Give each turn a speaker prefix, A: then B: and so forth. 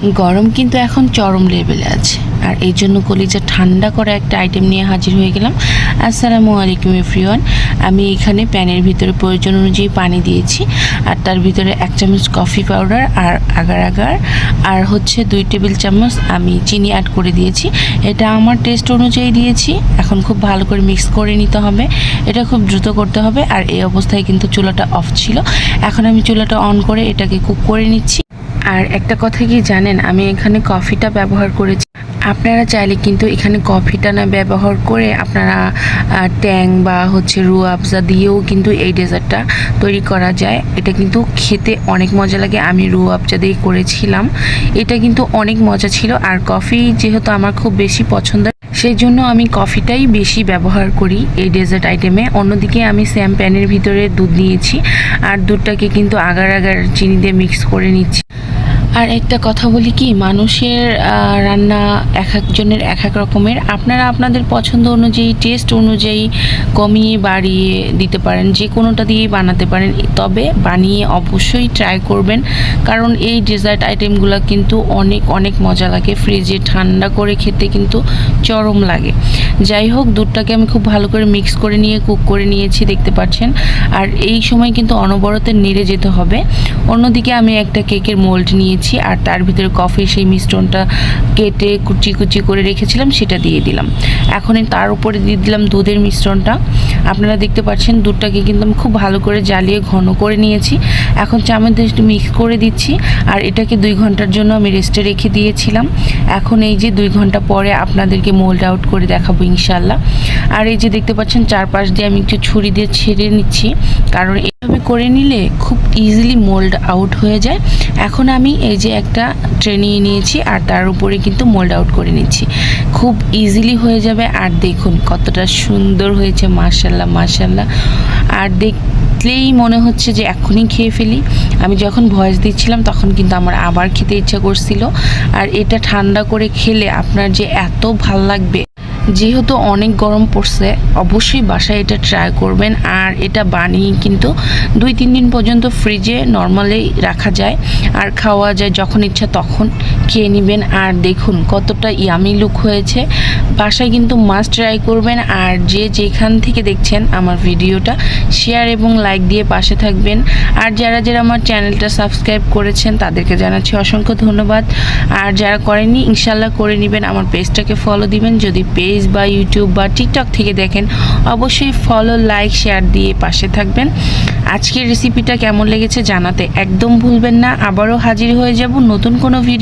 A: গরম কিন্তু এখন চরম লেভেলে আছে, আর এই জন্য কলিজা ঠান্ডা করা একটা আইটেম নিয়ে হাজির হয়ে গেলাম। আসসালামু আলাইকুম এভরিওয়ান। আমি এখানে প্যানের ভিতরে প্রয়োজন অনুযায়ী পানি দিয়েছি, আর তার ভিতরে 1 চামচ কফি পাউডার আর আগার আগার আর হচ্ছে 2 টেবিল চামচ আমি চিনি অ্যাড করে দিয়েছি। এটা আমার টেস্ট অনুযায়ী দিয়েছি। এখন খুব ভালো করে মিক্স করে নিতে হবে, এটা খুব দ্রুত করতে হবে। আর এই অবস্থায় কিন্তু চুলাটা অফ ছিল। এখন আমি চুলাটা অন করে এটাকে কুক করে নিচ্ছি। আর একটা কথা কি জানেন, আমি এখানে কফিটা ব্যবহার করেছি। আপনারা চাইলে কিন্তু এখানে কফিটা না ব্যবহার করে আপনারা ট্যাং বা হচ্ছে রুহ আফজা দিয়েও কিন্তু এই ডেজার্টটা তৈরি করা যায়। এটা কিন্তু খেতে অনেক মজা লাগে। আমি রুহ আফজা দিয়ে করেছিলাম, এটা কিন্তু অনেক মজা ছিল। আর কফি যেহেতু আমার খুব বেশি পছন্দ, সেই জন্য আমি কফিটাই বেশি ব্যবহার করি এই ডেজার্ট আইটেমে। অন্যদিকে আমি সেম প্যানের ভিতরে দুধ নিয়েছি, আর দুধটাকে কিন্তু আগার আগার চিনি দিয়ে মিক্স করে নিচ্ছি। আর একটা কথা বলি কি, মানুষের রান্না এক একজনের এক এক রকমের। আপনারা আপনাদের পছন্দ অনুযায়ী, টেস্ট অনুযায়ী কমিয়ে বাড়িয়ে দিতে পারেন, যে কোনোটা দিয়েই বানাতে পারেন। তবে বানিয়ে অবশ্যই ট্রাই করবেন, কারণ এই ডেজার্ট আইটেমগুলো কিন্তু অনেক অনেক মজা লাগে। ফ্রিজে ঠান্ডা করে খেতে কিন্তু চরম লাগে। যাই হোক, দুধটাকে আমি খুব ভালো করে মিক্স করে নিয়ে কুক করে নিয়েছি, দেখতে পাচ্ছেন। আর এই সময় কিন্তু অনবরত নেড়ে যেতে হবে। অন্যদিকে আমি একটা কেকের মোল্ড নিয়েছি, আর তার ভিতরে কফির সেই মিশ্রণটা কেটে কুচি কুচি করে রেখেছিলাম, সেটা দিয়ে দিলাম। এখন তার উপরে দিয়ে দিলাম দুধের মিশ্রণটা। আপনারা দেখতে পাচ্ছেন দুধটাকে কিন্তু আমি খুব ভালো করে জ্বালিয়ে ঘন করে নিয়েছি। এখন চামচ দিয়ে একটু মিক্স করে দিচ্ছি। আর এটাকে 2 ঘন্টার জন্য আমি রেস্টে রেখে দিয়েছিলাম। এখন এই যে 2 ঘন্টা পরে আপনাদেরকে মোল্ড আউট করে দেখাবো ইনশাল্লাহ। আর এই যে দেখতে পাচ্ছেন চারপাশ দিয়ে আমি একটু ছুরি দিয়ে ছেড়ে নিচ্ছি, কারণ এভাবে করে নিলে খুব ইজিলি মোল্ড আউট হয়ে যায়। এখন আমি এই যে একটা ট্রে নিয়ে নিয়েছি, আর তার উপরে কিন্তু মোল্ড আউট করে নিচ্ছি, খুব ইজিলি হয়ে যাবে। আর দেখুন কতটা সুন্দর হয়েছে, মাশাল্লাহ মাশাল্লাহ। আর দেখলেই মনে হচ্ছে যে এখনই খেয়ে ফেলি। আমি যখন ভয়েস দিচ্ছিলাম তখন কিন্তু আমার আবার খেতে ইচ্ছা করছিল। আর এটা ঠান্ডা করে খেলে আপনার যে এত ভাল লাগবে। যেহেতু অনেক গরম পড়ছে, অবশ্যই বাসায় এটা ট্রাই করবেন। আর এটা বানিয়ে কিন্তু 2-3 দিন পর্যন্ত ফ্রিজে নর্মালি রাখা যায়, আর খাওয়া যায় যখন ইচ্ছা তখন খেয়ে নেবেন। আর দেখুন কতটা ইয়ামি লুক হয়েছে। বাসায় কিন্তু মাস্ট ট্রাই করবেন। আর যে যেখান থেকে দেখছেন আমার ভিডিওটা, শেয়ার এবং লাইক দিয়ে পাশে থাকবেন। আর যারা যারা আমার চ্যানেলটা সাবস্ক্রাইব করেছেন তাদেরকে জানাচ্ছি অসংখ্য ধন্যবাদ। আর যারা করেননি ইনশাল্লাহ করে নেবেন। আমার পেজটাকে ফলো দিবেন। যদি পেজ বা ইউটিউব বা টিকটক থেকে দেখেন, অবশ্যই ফলো, লাইক, শেয়ার দিয়ে পাশে থাকবেন। আজকের রেসিপিটা কেমন লেগেছে জানাতে একদম ভুলবেন না। আবারও হাজির হয়ে যাব নতুন কোনো ভিডিও।